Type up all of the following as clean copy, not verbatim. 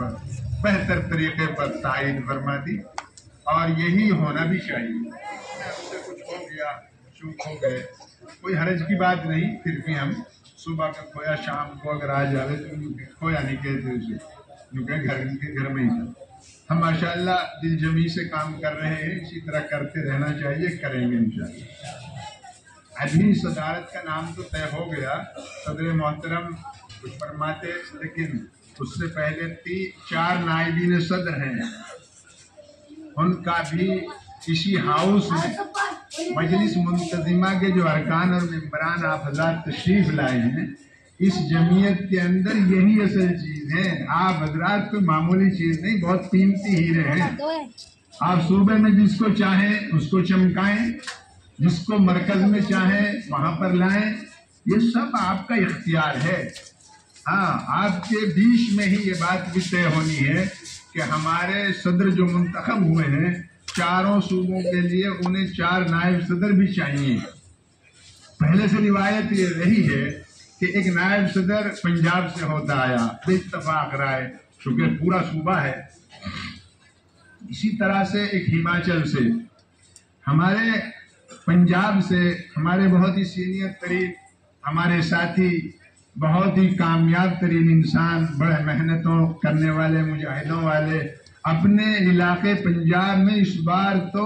پر بہتر طریقے پر تعین فرما دی، اور یہی ہونا بھی چاہیے۔ ہم سے کچھ ہو گیا، چوک ہو گئے، کوئی حرج کی بات نہیں، پھر بھی ہم صبح کا کھویا شام کو اگر آ جاوے تو کھویا نہیں کہتے اسے، کیونکہ گھر میں ہی تھا۔ ہم ماشاءاللہ دل جمی سے کام کر رہے ہیں، اسی طرح کرتے رہنا چاہیے، کریں گے انشاءاللہ۔ عدمی صدارت کا نام تو طے ہو گیا، صدر محترم کچھ فرماتے، لیکن اس سے پہلے 4 نائبین صدر ہیں، ان کا بھی اسی ہاؤس میں مجلس منتظمہ کے جو ارکان اور ممبران آپ حضرات تشریف لائے ہیں، اس جمعیت کے اندر یہی اصل چیز ہے۔ آپ حضرات کوئی معمولی چیز نہیں، بہت قیمتی ہیرے ہیں۔ آپ صوبے میں جس کو چاہیں اس کو چمکائیں، جس کو مرکز میں چاہیں وہاں پر لائیں، یہ سب آپ کا اختیار ہے۔ ہاں، آپ کے بیچ میں ہی یہ بات بھی طے ہونی ہے کہ ہمارے صدر جو منتخب ہوئے ہیں 4 صوبوں کے لیے انہیں 4 نائب صدر بھی چاہیے۔ پہلے سے روایت یہ رہی ہے کہ ایک نائب صدر پنجاب سے ہوتا آیا، بے اتفاق رائے، چونکہ پورا صوبہ ہے۔ اسی طرح سے ایک ہماچل سے، ہمارے پنجاب سے ہمارے بہت ہی سینئر ترین ہمارے ساتھی، بہت ہی کامیاب ترین انسان، بڑے محنتوں کرنے والے، مجاہدوں والے، اپنے علاقے پنجاب میں اس بار تو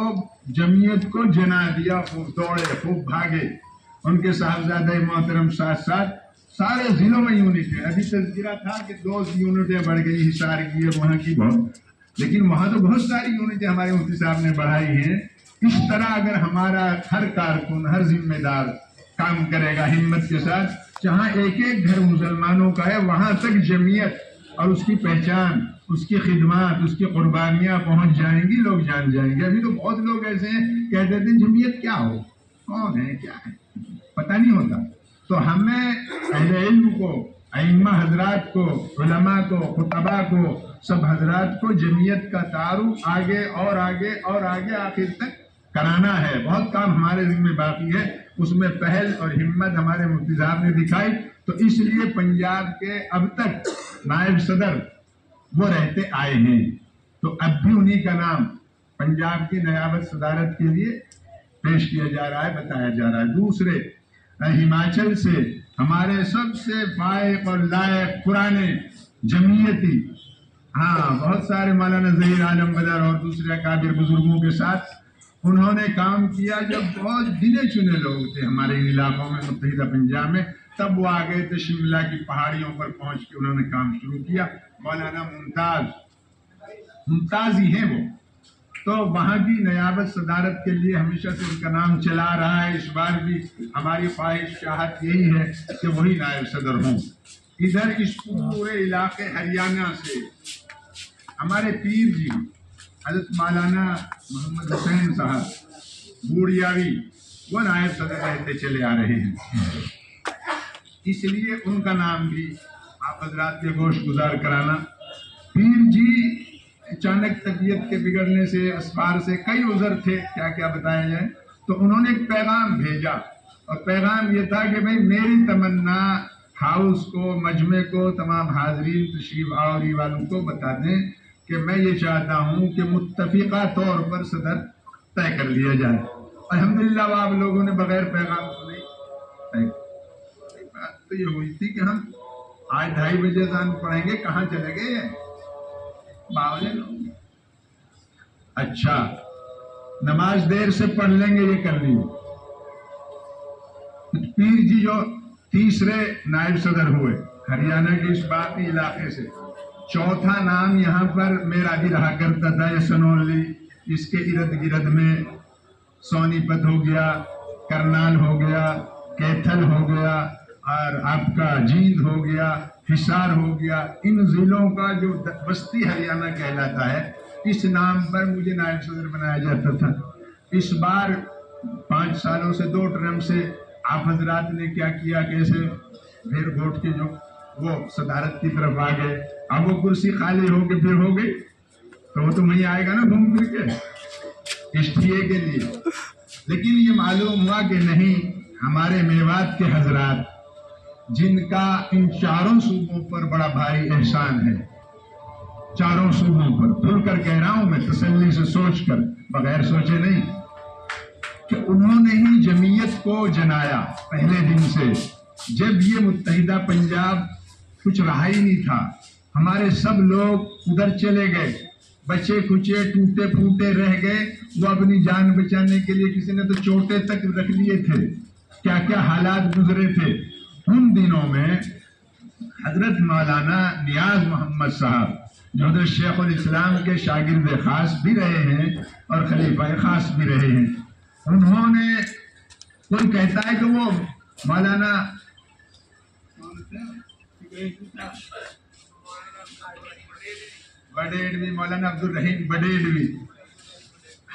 جمعیت کو جنا دیا، خوب دوڑے، خوب بھاگے۔ ان کے صاحبزادہ محترم ساتھ ساتھ سارے ضلعوں میں یونٹ ہے۔ ابھی تذکرہ تھا کہ 2 یونٹیں بڑھ گئی، حصار کی ہے وہاں کی بہت، لیکن وہاں تو بہت ساری یونٹیں ہمارے مفتی صاحب نے بڑھائی ہیں۔ اس طرح اگر ہمارا ہر کارکن، ہر ذمہ دار کام کرے گا ہمت کے ساتھ، جہاں ایک گھر مسلمانوں کا ہے وہاں تک جمعیت اور اس کی پہچان، اس کی خدمات، اس کی قربانیاں پہنچ جائیں گی، لوگ جان جائیں گے۔ ابھی تو بہت لوگ ایسے ہیں کہتے تھے جمعیت کیا ہو، کون ہے، کیا ہے، پتہ نہیں ہوتا۔ تو ہمیں اہل علم کو، ائمہ حضرات کو، علماء کو، خطباء کو، سب حضرات کو جمعیت کا تعارف آگے اور آگے اور آگے آخر تک کرانا ہے۔ بہت کام ہمارے ذمہ باقی ہے، اس میں پہل اور ہمت ہمارے مفتی صاحب نے دکھائی، تو اس لیے پنجاب کے اب تک نائب صدر وہ رہتے آئے ہیں، تو اب بھی انہی کا نام پنجاب کی نیابت صدارت کے لیے پیش کیا جا رہا ہے، بتایا جا رہا ہے۔ دوسرے ہماچل سے ہمارے سب سے فائق اور لائق پرانے جمعیتی، ہاں بہت سارے مولانا ظہیر عالم بدر اور دوسرے اکابر بزرگوں کے ساتھ انہوں نے کام کیا۔ جب بہت گنے چنے لوگ تھے ہمارے ان علاقوں میں، متحدہ پنجاب میں، تب وہ آگئے تھے شملہ کی پہاڑیوں پر پہنچ کے انہوں نے کام شروع کیا۔ مولانا ممتاز ہی ہیں وہ، تو وہاں کی نیابت صدارت کے لیے ہمیشہ سے ان کا نام چلا رہا ہے۔ اس بار بھی ہماری خواہش چاہت یہی ہے کہ وہی نائب صدر ہوں۔ ادھر اس پورے علاقے ہریانہ سے ہمارے پیر جی حضرت مولانا محمد حسین صاحب بوڑیاوی، وہ نائب صدر رہتے چلے آ رہے ہیں، اس لیے ان کا نام بھی آپ حضرات کے گوش گزار کرانا۔ پیر جی اچانک طبیعت کے بگڑنے سے، اسفار سے، کئی عذر تھے، کیا کیا بتایا جائے، تو انہوں نے ایک پیغام بھیجا، اور پیغام یہ تھا کہ بھئی میری تمنا ہاؤس کو، مجمع کو، تمام حاضرین تشریف آوری والوں کو بتا دیں کہ میں یہ چاہتا ہوں کہ متفقہ طور پر صدر طے کر لیا جائے۔ الحمدللہ وہ آپ لوگوں نے بغیر پیغام سنے طے۔ بات تو یہ ہوئی تھی کہ ہم آج 2:30 بجے اذان پڑھیں گے، کہاں چلے گئے باولے لوگ، اچھا نماز دیر سے پڑھ لیں گے، یہ کر لیے۔ پیر جی جو تیسرے نائب صدر ہوئے ہریانہ کے اس باقی علاقے سے، چوتھا نام یہاں پر میرا بھی رہا کرتا تھا، یہ سنولی، اس کے ارد گرد میں سونی پت ہو گیا، کرنال ہو گیا، کیتھل ہو گیا، اور آپ کا جیند ہو گیا، حصار ہو گیا، ان ضلعوں کا جو بستی ہریانہ کہلاتا ہے، اس نام پر مجھے نائب صدر بنایا جاتا تھا۔ اس بار 5 سالوں سے 2 ٹرم سے آپ حضرات نے کیا کیا، کیسے بھیر گھوٹ کے جو وہ صدارت کی طرف آ گئے، اب وہ کرسی خالی ہو کے پھر ہو گئی، تو وہ تو وہیں آئے گا نا گھوم پھر کے اشتیے کے لیے۔ لیکن یہ معلوم ہوا کہ نہیں، ہمارے میوات کے حضرات جن کا ان 4 صوبوں پر بڑا بھاری احسان ہے، چاروں صوبوں پر. کھل کر کہہ رہا ہوں میں، تسلی سے سوچ کر، بغیر سوچے نہیں، کہ انہوں نے ہی جمعیت کو جنایا پہلے دن سے. جب یہ متحدہ پنجاب کچھ رہا ہی نہیں تھا، ہمارے سب لوگ ادھر چلے گئے، بچے کچے ٹوٹے پھوٹے رہ گئے. وہ اپنی جان بچانے کے لیے کسی نے تو چوٹے تک رکھ لیے تھے. کیا کیا حالات گزرے تھے ان دنوں میں. حضرت مولانا نیاز محمد صاحب جو حضرت شیخ الاسلام کے شاگرد خاص بھی رہے ہیں اور خلیفہ خاص بھی رہے ہیں، انہوں نے، کوئی کہتا ہے کہ وہ مولانا بڈیڈوی، مولانا عبد الرحیم بڈیڈوی،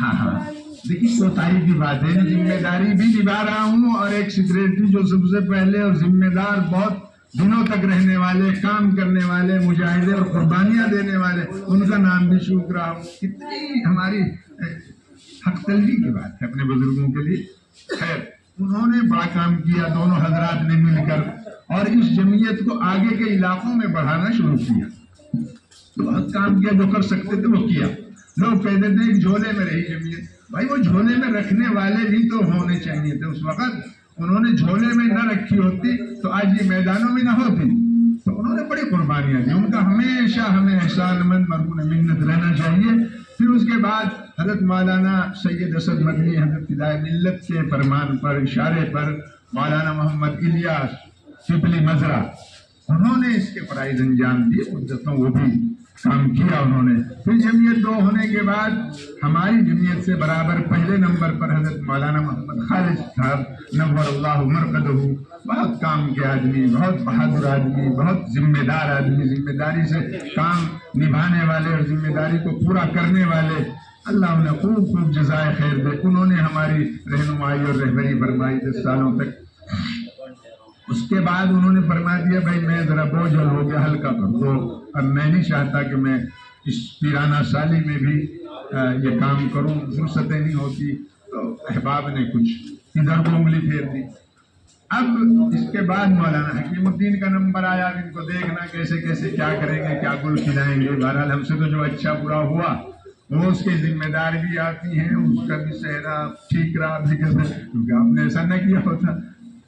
ہاں دیکھیے کوتاہی کی بات ہے. ذمہ داری بھی نبھا رہا ہوں، اور ایک سیکریٹری جو سب سے پہلے اور ذمہ دار، بہت دنوں تک رہنے والے، کام کرنے والے، مجاہدے اور قربانیاں دینے والے، ان کا نام بھی چوک رہا ہوں. کتنی ہماری حق تلوی کی بات ہے اپنے بزرگوں کے لیے. خیر، انہوں نے بڑا کام کیا، دونوں حضرات نے مل کر، اور اس جمعیت کو آگے کے علاقوں میں بڑھانا شروع کیا. بہت کام کیا، جو کر سکتے تھے وہ کیا. لوگ کہتے تھے ایک جھولے میں رہی جمعیت. بھائی وہ جھولے میں رکھنے والے بھی تو ہونے چاہیے تھے اس وقت. انہوں نے جھولے میں نہ رکھی ہوتی تو آج یہ میدانوں میں نہ ہوتی. تو انہوں نے بڑی قربانیاں دی. ان کا ہمیشہ ہمیں احسان مند مرہون منت رہنا چاہیے. پھر اس کے بعد حضرت مولانا سید اسد مدنی حضرت فدائے ملت کے فرمان پر، اشارے پر، مولانا محمد الیاس سپلی مزرع، انہوں نے اس کے فرائض انجام دیے. مدتوں وہ بھی کام کیا انہوں نے. پھر جمعیت 2 ہونے کے بعد ہماری جمعیت سے برابر پہلے نمبر پر حضرت مولانا محمد خالد صاحب نور اللہ مرقدہ، بہت کام کے آدمی، بہت بہادر آدمی، بہت ذمہ دار آدمی، ذمہ داری سے کام نبھانے والے اور ذمہ داری کو پورا کرنے والے. اللہ انہیں خوب خوب جزائے خیر دے. انہوں نے ہماری رہنمائی اور رہبری فرمائی 10 سالوں تک. اس کے بعد انہوں نے فرما دیا بھائی میں ذرا بوجھل ہو گیا، ہلکا کر دو. اب میں نہیں چاہتا کہ میں اس پیرانہ سالی میں بھی یہ کام کروں، فرصتیں نہیں ہوتی. تو احباب نے کچھ ادھر کو انگلی پھیر دی. اب اس کے بعد مولانا حکیم الدین کا نمبر آیا. ان کو دیکھنا کیسے کیسے کیا کریں گے، کیا گل کھلائیں گے. بہرحال ہم سے تو جو اچھا برا ہوا وہ اس کی ذمہ داری بھی آتی ہیں، اس کا بھی صحرا ٹھیک رہا بھی کیسے، کیونکہ آپ نے ایسا نہ کیا ہوتا.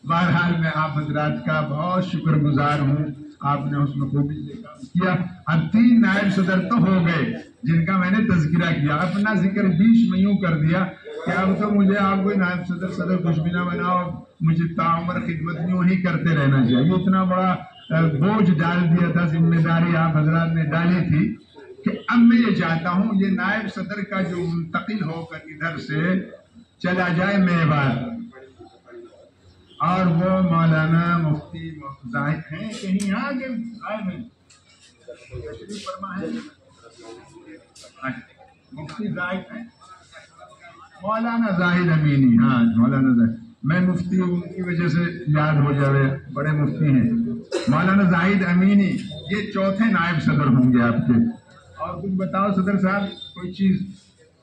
بہرحال میں آپ حضرات کا بہت شکر گزار ہوں. آپ نے اس میں خوبی سے کام کیا. اب 3 نائب صدر تو ہو گئے جن کا میں نے تذکرہ کیا. اپنا ذکر بیچ میں یوں کر دیا کہ اب تو مجھے آپ کوئی نائب صدر کچھ بھی نہ بناؤ، مجھے تعمر خدمت یوں ہی کرتے رہنا چاہیے. اتنا بڑا بوجھ ڈال دیا تھا، ذمہ داری آپ حضرات نے ڈالی تھی کہ اب میں یہ چاہتا ہوں یہ نائب صدر کا جو منتقل ہو کر ادھر سے چلا جائے میوات، اور وہ مولانا مفتی زاہد ہیں کہیں آگے غائب ہیں، مفتی زاہد ہیں، مولانا زاہد امینی. ہاں مولانا زاہد، میں مفتی ہوں ان کی وجہ سے یاد ہو جائے، بڑے مفتی ہیں. مولانا زاہد امینی یہ 4تھے نائب صدر ہوں گے آپ کے. اور کچھ بتاؤ صدر صاحب، کوئی چیز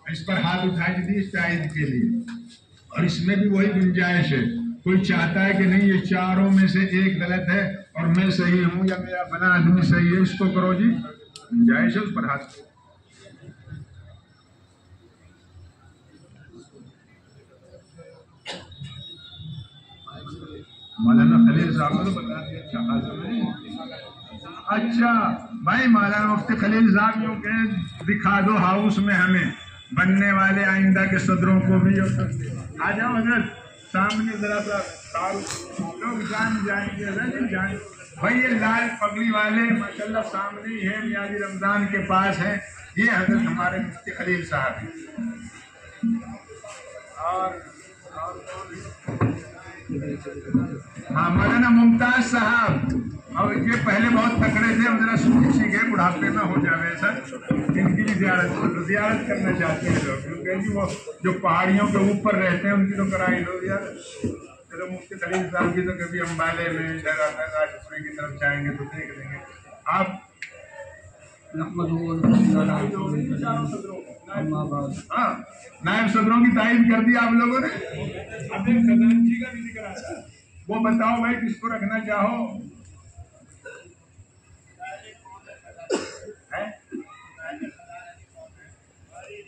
اس پر ہاتھ اٹھائی تھی اس تائید کے لیے، اور اس میں بھی وہی گنجائش ہے. کوئی چاہتا ہے کہ نہیں یہ 4 میں سے ایک غلط ہے اور میں صحیح ہوں یا میرا بنا آدمی صحیح ہے، اس کو کرو جی، گنجائش ہے اس پر ہاتھ. مولانا خلیل صاحب کو بتا دیا. اچھا خاصا نہیں، اچھا بھائی مولانا مفتی خلیل صاحب یوں کہ دکھا دو ہاؤس میں ہمیں بننے والے آئندہ کے صدروں کو بھی. آ جاؤ حضرت سامنے ذرا سا، لوگ جان جائیں گے جان. بھائی یہ لال پگڑی والے ماشاءاللہ سامنے ہی ہے، میاض رمضان کے پاس ہیں. یہ حضرت ہمارے مفتی خلیل صاحب ہیں. اور ہاں مولانا ممتاز صاحب، اور یہ پہلے بہت تکڑے تھے، ہم ذرا سیکھے بڑھاپے میں ہو جاوے سر. ان کی بھی زیارت کرنا چاہتے ہیں لوگ، کیونکہ وہ جو پہاڑیوں کے اوپر رہتے ہیں ان کی تو کرائی لو زیارت. چلو مفتی خلیل صاحب کی تو کبھی امبالے میں راجپورے کی طرف جائیں گے تو دیکھ لیں گے. آپ ہاں نائب صدروں کی تائید کر دی آپ لوگوں نے. اب ایک خزانچی کا بھی ذکر آتا ہے، وہ بتاؤ بھائی کس کو رکھنا چاہو.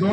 2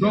2